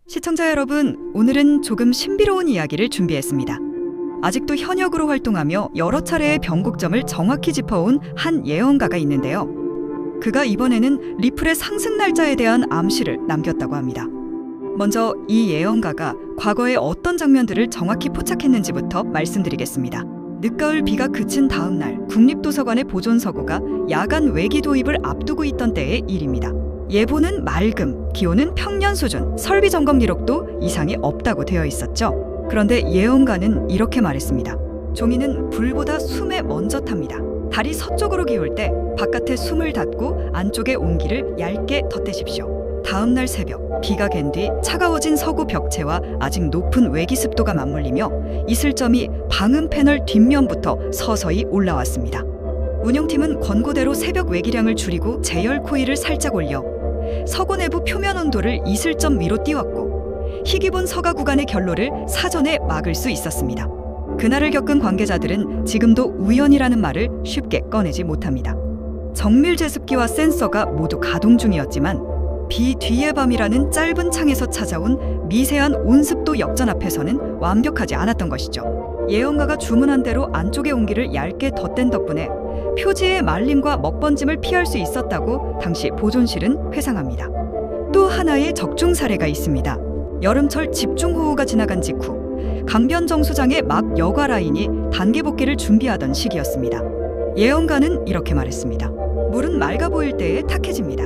시청자 여러분, 오늘은 조금 신비로운 이야기를 준비했습니다. 아직도 현역으로 활동하며 여러 차례의 변곡점을 정확히 짚어온 한 예언가가 있는데요. 그가 이번에는 리플의 상승 날짜에 대한 암시를 남겼다고 합니다. 먼저 이 예언가가 과거의 어떤 장면들을 정확히 포착했는지부터 말씀드리겠습니다. 늦가을 비가 그친 다음 날 국립도서관의 보존서고가 야간 외기 도입을 앞두고 있던 때의 일입니다. 예보는 맑음, 기온은 평년 수준, 설비 점검 기록도 이상이 없다고 되어 있었죠. 그런데 예언가는 이렇게 말했습니다. 종이는 불보다 숨에 먼저 탑니다. 달이 서쪽으로 기울 때 바깥에 숨을 닫고 안쪽에 온기를 얇게 덧대십시오. 다음 날 새벽, 비가 갠 뒤 차가워진 서구 벽체와 아직 높은 외기 습도가 맞물리며 이슬점이 방음 패널 뒷면부터 서서히 올라왔습니다. 운영팀은 권고대로 새벽 외기량을 줄이고 제열 코일을 살짝 올려 서고 내부 표면 온도를 이슬점 위로 띄웠고 희귀본 서가 구간의 결로를 사전에 막을 수 있었습니다. 그날을 겪은 관계자들은 지금도 우연이라는 말을 쉽게 꺼내지 못합니다. 정밀 제습기와 센서가 모두 가동 중이었지만 비 뒤의 밤이라는 짧은 창에서 찾아온 미세한 온습도 역전 앞에서는 완벽하지 않았던 것이죠. 예언가가 주문한 대로 안쪽의 온기를 얇게 덧댄 덕분에 표지의 말림과 먹번짐을 피할 수 있었다고 당시 보존실은 회상합니다. 또 하나의 적중 사례가 있습니다. 여름철 집중호우가 지나간 직후 강변 정수장의 막 여과 라인이 단계 복귀를 준비하던 시기였습니다. 예언가는 이렇게 말했습니다. 물은 맑아 보일 때에 탁해집니다.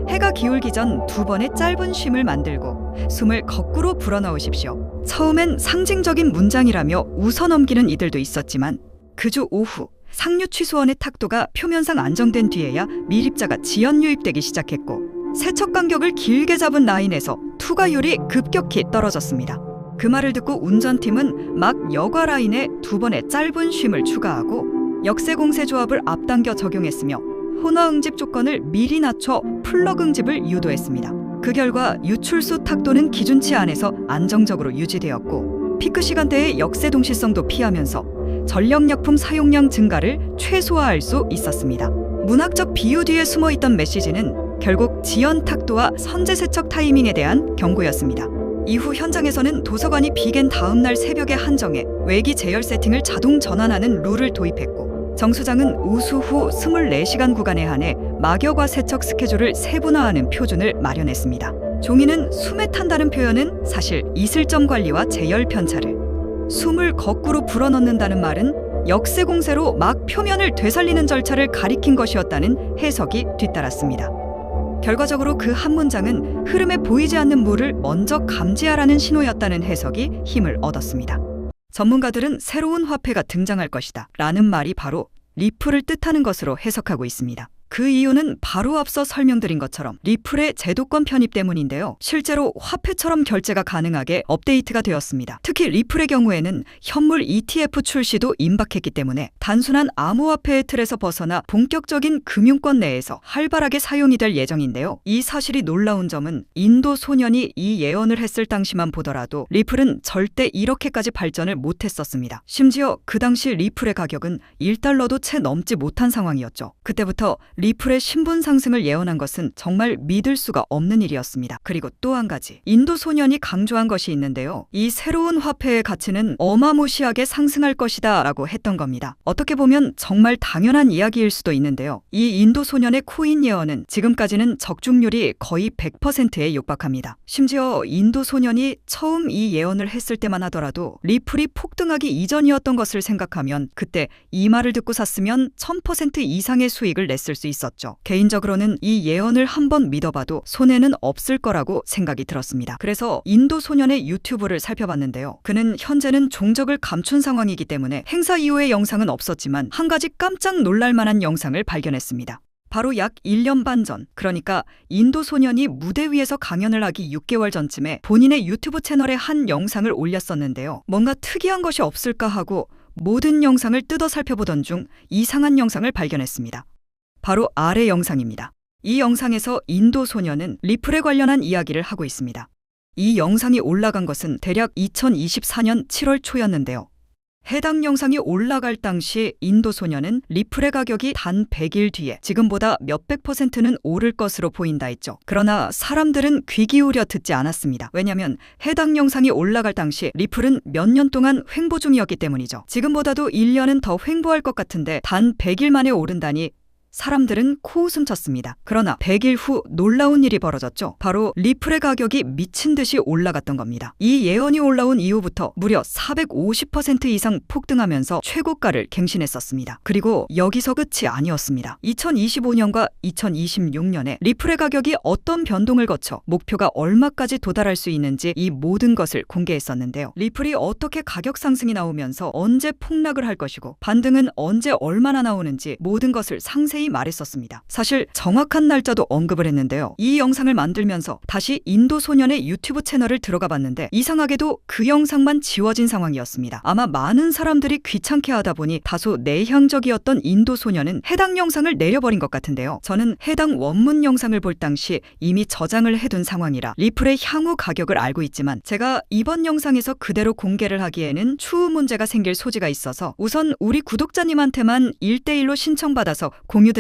해가 기울기 전 2번의 짧은 쉼을 만들고 숨을 거꾸로 불어넣으십시오. 처음엔 상징적인 문장이라며 웃어 넘기는 이들도 있었지만 그주 오후 상류 취수원의 탁도가 표면상 안정된 뒤에야 미립자가 지연 유입되기 시작했고 세척 간격을 길게 잡은 라인에서 투과율이 급격히 떨어졌습니다. 그 말을 듣고 운전팀은 막 여과 라인에 2번의 짧은 쉼을 추가하고 역세공세 조합을 앞당겨 적용했으며 혼화 응집 조건을 미리 낮춰 플러그 응집을 유도했습니다. 그 결과 유출수 탁도는 기준치 안에서 안정적으로 유지되었고 피크 시간대의 역세 동시성도 피하면서 전력약품 사용량 증가를 최소화할 수 있었습니다. 문학적 비유 뒤에 숨어있던 메시지는 결국 지연 탁도와 선제 세척 타이밍에 대한 경고였습니다. 이후 현장에서는 도서관이 비갠 다음 날 새벽에 한정해 외기 제열 세팅을 자동 전환하는 룰을 도입했고 정수장은 우수 후 24시간 구간에 한해 막여과 세척 스케줄을 세분화하는 표준을 마련했습니다. 종이는 숨에 탄다는 표현은 사실 이슬점 관리와 제열 편차를, 숨을 거꾸로 불어넣는다는 말은 역세 공세로 막 표면을 되살리는 절차를 가리킨 것이었다는 해석이 뒤따랐습니다. 결과적으로 그 한 문장은 흐름에 보이지 않는 물을 먼저 감지하라는 신호였다는 해석이 힘을 얻었습니다. 전문가들은 새로운 화폐가 등장할 것이다 라는 말이 바로 리플을 뜻하는 것으로 해석하고 있습니다. 그 이유는 바로 앞서 설명드린 것처럼 리플의 제도권 편입 때문인데요. 실제로 화폐처럼 결제가 가능하게 업데이트가 되었습니다. 특히 리플의 경우에는 현물 ETF 출시도 임박했기 때문에 단순한 암호화폐의 틀에서 벗어나 본격적인 금융권 내에서 활발하게 사용이 될 예정인데요. 이 사실이 놀라운 점은 인도 소년이 이 예언을 했을 당시만 보더라도 리플은 절대 이렇게까지 발전을 못했었습니다. 심지어 그 당시 리플의 가격은 1달러도 채 넘지 못한 상황이었죠. 그때부터 리플의 신분 상승을 예언한 것은 정말 믿을 수가 없는 일이었습니다. 그리고 또 한 가지, 인도 소년이 강조한 것이 있는데요. 이 새로운 화폐의 가치는 어마무시하게 상승할 것이다 라고 했던 겁니다. 어떻게 보면 정말 당연한 이야기일 수도 있는데요. 이 인도 소년의 코인 예언은 지금까지는 적중률이 거의 100%에 육박합니다. 심지어 인도 소년이 처음 이 예언을 했을 때만 하더라도 리플이 폭등하기 이전이었던 것을 생각하면 그때 이 말을 듣고 샀으면 1000% 이상의 수익을 냈을 수 있었죠. 개인적으로는 이 예언을 한번 믿어봐도 손해는 없을 거라고 생각이 들었습니다. 그래서 인도 소년의 유튜브를 살펴봤는데요. 그는 현재는 종적을 감춘 상황이기 때문에 행사 이후의 영상은 없었지만 한 가지 깜짝 놀랄 만한 영상을 발견했습니다. 바로 약 1년 반 전, 그러니까 인도 소년이 무대 위에서 강연을 하기 6개월 전쯤에 본인의 유튜브 채널에 한 영상을 올렸었는데요. 뭔가 특이한 것이 없을까 하고 모든 영상을 뜯어 살펴보던 중 이상한 영상을 발견했습니다. 바로 아래 영상입니다. 이 영상에서 인도 소년은 리플에 관련한 이야기를 하고 있습니다. 이 영상이 올라간 것은 대략 2024년 7월 초였는데요. 해당 영상이 올라갈 당시 인도 소녀는 리플의 가격이 단 100일 뒤에 지금보다 몇백 %는 오를 것으로 보인다 했죠. 그러나 사람들은 귀 기울여 듣지 않았습니다. 왜냐하면 해당 영상이 올라갈 당시 리플은 몇 년 동안 횡보 중이었기 때문이죠. 지금보다도 1년은 더 횡보할 것 같은데 단 100일 만에 오른다니 사람들은 코웃음 쳤습니다. 그러나 100일 후 놀라운 일이 벌어졌죠. 바로 리플의 가격이 미친 듯이 올라갔던 겁니다. 이 예언이 올라온 이후부터 무려 450% 이상 폭등하면서 최고가를 갱신했었습니다. 그리고 여기서 끝이 아니었습니다. 2025년과 2026년에 리플의 가격이 어떤 변동을 거쳐 목표가 얼마까지 도달할 수 있는지 이 모든 것을 공개했었는데요. 리플이 어떻게 가격 상승이 나오면서 언제 폭락을 할 것이고 반등은 언제 얼마나 나오는지 모든 것을 상세히 말했었습니다. 사실 정확한 날짜도 언급을 했는데요. 이 영상을 만들면서 다시 인도 소년의 유튜브 채널을 들어가 봤는데 이상하게도 그 영상만 지워진 상황이었습니다. 아마 많은 사람들이 귀찮게 하다 보니 다소 내향적이었던 인도 소년은 해당 영상을 내려버린 것 같은데요. 저는 해당 원문 영상을 볼 당시 이미 저장을 해둔 상황이라 리플의 향후 가격을 알고 있지만 제가 이번 영상에서 그대로 공개를 하기에는 추후 문제가 생길 소지가 있어서 우선 우리 구독자님한테만 1대1로 신청받아서 공유드리겠습니다.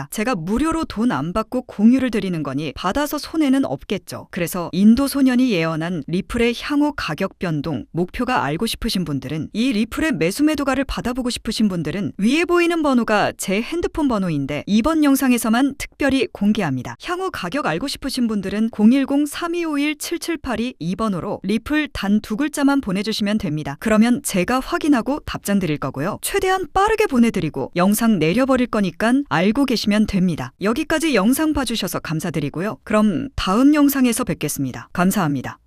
제가 무료로 돈 안 받고 공유를 드리는 거니 받아서 손해는 없겠죠. 그래서 인도 소년이 예언한 리플의 향후 가격 변동 목표가 알고 싶으신 분들은 이 리플의 매수 매도가를 받아보고 싶으신 분들은 위에 보이는 번호가 제 핸드폰 번호인데 이번 영상에서만 특별히 공개합니다. 향후 가격 알고 싶으신 분들은 010-3251-7782 이 번호로 리플 단 2글자만 보내주시면 됩니다. 그러면 제가 확인하고 답장 드릴 거고요. 최대한 빠르게 보내드리고 영상 내려버릴 거니까 알고 계시면 됩니다. 여기까지 영상 봐주셔서 감사드리고요. 그럼 다음 영상에서 뵙겠습니다. 감사합니다.